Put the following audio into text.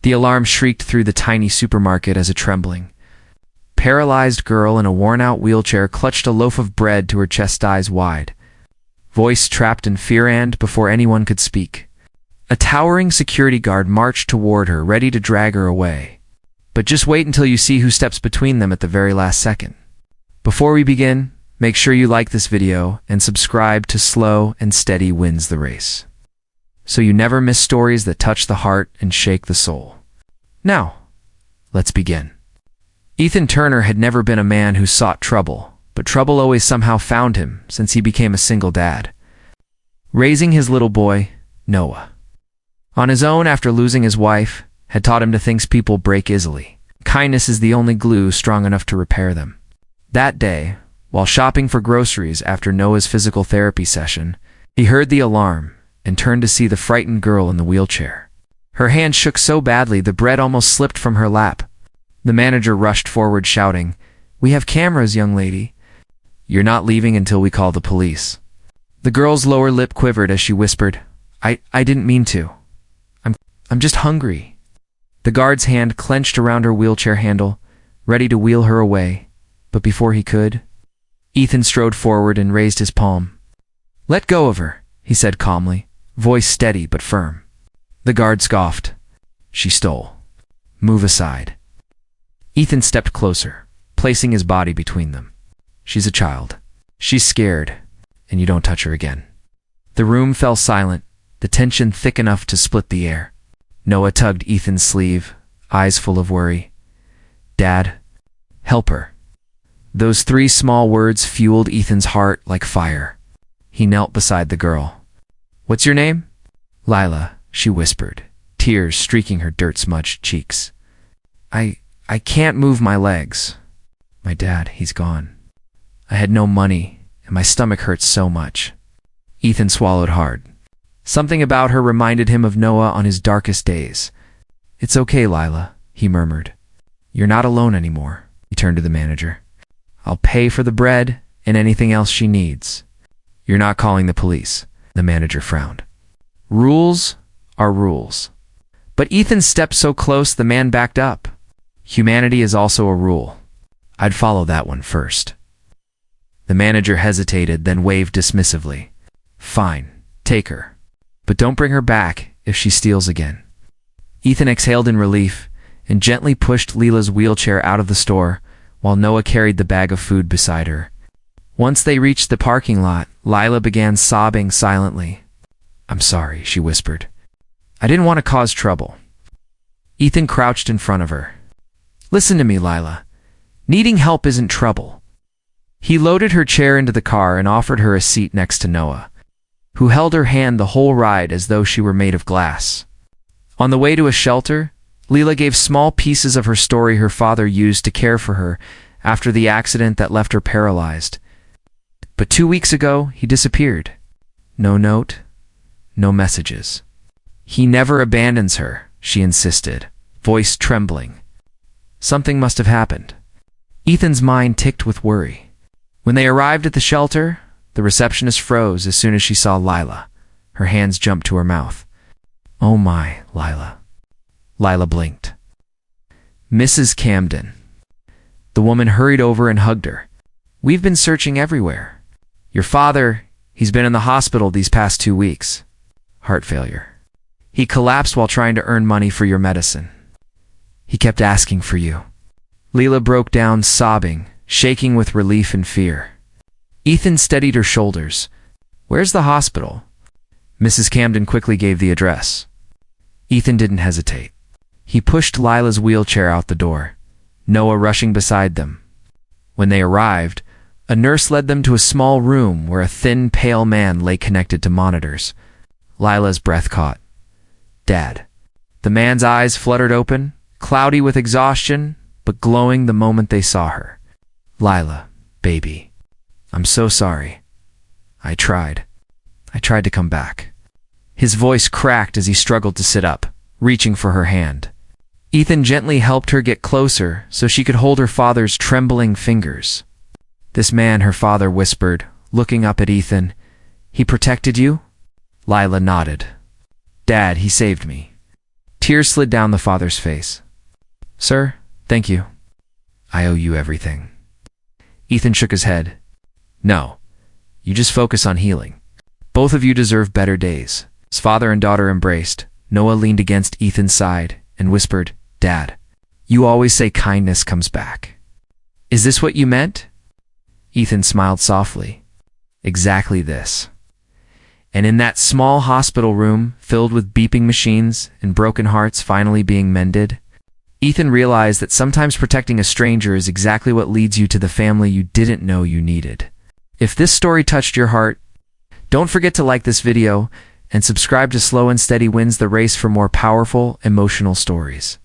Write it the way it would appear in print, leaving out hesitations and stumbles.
The alarm shrieked through the tiny supermarket as a trembling, paralyzed girl in a worn-out wheelchair clutched a loaf of bread to her chest, eyes wide, voice trapped in fear, and before anyone could speak, a towering security guard marched toward her, ready to drag her away. But just wait until you see who steps between them at the very last second. Before we begin, make sure you like this video and subscribe to Slow and Steady Wins the Race, so you never miss stories that touch the heart and shake the soul. Now, let's begin. Ethan Turner had never been a man who sought trouble, but trouble always somehow found him since he became a single dad, raising his little boy, Noah, on his own after losing his wife, had taught him to think people break easily. Kindness is the only glue strong enough to repair them. That day, while shopping for groceries after Noah's physical therapy session, he heard the alarm and turned to see the frightened girl in the wheelchair. Her hand shook so badly the bread almost slipped from her lap. The manager rushed forward shouting, "We have cameras, young lady. You're not leaving until we call the police." The girl's lower lip quivered as she whispered, I didn't mean to. I'm just hungry." The guard's hand clenched around her wheelchair handle, ready to wheel her away, but before he could, Ethan strode forward and raised his palm. "Let go of her," he said calmly, voice steady but firm. The guard scoffed. "She stole. Move aside." Ethan stepped closer, placing his body between them. "She's a child. She's scared, and you don't touch her again." The room fell silent, the tension thick enough to split the air. Noah tugged Ethan's sleeve, eyes full of worry. "Dad, help her." Those three small words fueled Ethan's heart like fire. He knelt beside the girl. "What's your name?" "Lila," she whispered, tears streaking her dirt-smudged cheeks. I can't move my legs. My dad, he's gone. I had no money, and my stomach hurts so much." Ethan swallowed hard. Something about her reminded him of Noah on his darkest days. "It's okay, Lila," he murmured. "You're not alone anymore." He turned to the manager. "I'll pay for the bread and anything else she needs." "You're not calling the police," the manager frowned. "Rules are rules." But Ethan stepped so close the man backed up. "Humanity is also a rule. I'd follow that one first." The manager hesitated, then waved dismissively. "Fine, take her. But don't bring her back if she steals again." Ethan exhaled in relief and gently pushed Lila's wheelchair out of the store while Noah carried the bag of food beside her. Once they reached the parking lot, Lila began sobbing silently. "I'm sorry," she whispered. "I didn't want to cause trouble." Ethan crouched in front of her. "Listen to me, Lila. Needing help isn't trouble." He loaded her chair into the car and offered her a seat next to Noah, who held her hand the whole ride as though she were made of glass. On the way to a shelter, Lila gave small pieces of her story her father used to care for her after the accident that left her paralyzed. But 2 weeks ago, he disappeared. No note, no messages. "He never abandons her," she insisted, voice trembling. Something must have happened. Ethan's mind ticked with worry. When they arrived at the shelter, the receptionist froze as soon as she saw Lila. Her hands jumped to her mouth. "Oh my, Lila." Lila blinked. "Mrs. Camden." The woman hurried over and hugged her. "We've been searching everywhere. Your father, he's been in the hospital these past 2 weeks. Heart failure. He collapsed while trying to earn money for your medicine. He kept asking for you." Lila broke down sobbing, shaking with relief and fear. Ethan steadied her shoulders. "Where's the hospital?" Mrs. Camden quickly gave the address. Ethan didn't hesitate. He pushed Lila's wheelchair out the door, Noah rushing beside them. When they arrived, a nurse led them to a small room where a thin, pale man lay connected to monitors. Lila's breath caught. "Dad." The man's eyes fluttered open, cloudy with exhaustion, but glowing the moment they saw her. "Lila, baby. I'm so sorry. I tried to come back." His voice cracked as he struggled to sit up, reaching for her hand. Ethan gently helped her get closer so she could hold her father's trembling fingers. "This man," her father whispered, looking up at Ethan. "He protected you?" Lila nodded. "Dad, he saved me. Tears slid down the father's face. "Sir, thank you. I owe you everything." Ethan shook his head. "No, you just focus on healing. Both of you deserve better days." His father and daughter embraced. Noah leaned against Ethan's side and whispered, "Dad, you always say kindness comes back. Is this what you meant?" Ethan smiled softly. "Exactly this." And in that small hospital room, filled with beeping machines and broken hearts finally being mended, Ethan realized that sometimes protecting a stranger is exactly what leads you to the family you didn't know you needed. If this story touched your heart, don't forget to like this video and subscribe to Slow and Steady Wins the Race for more powerful, emotional stories.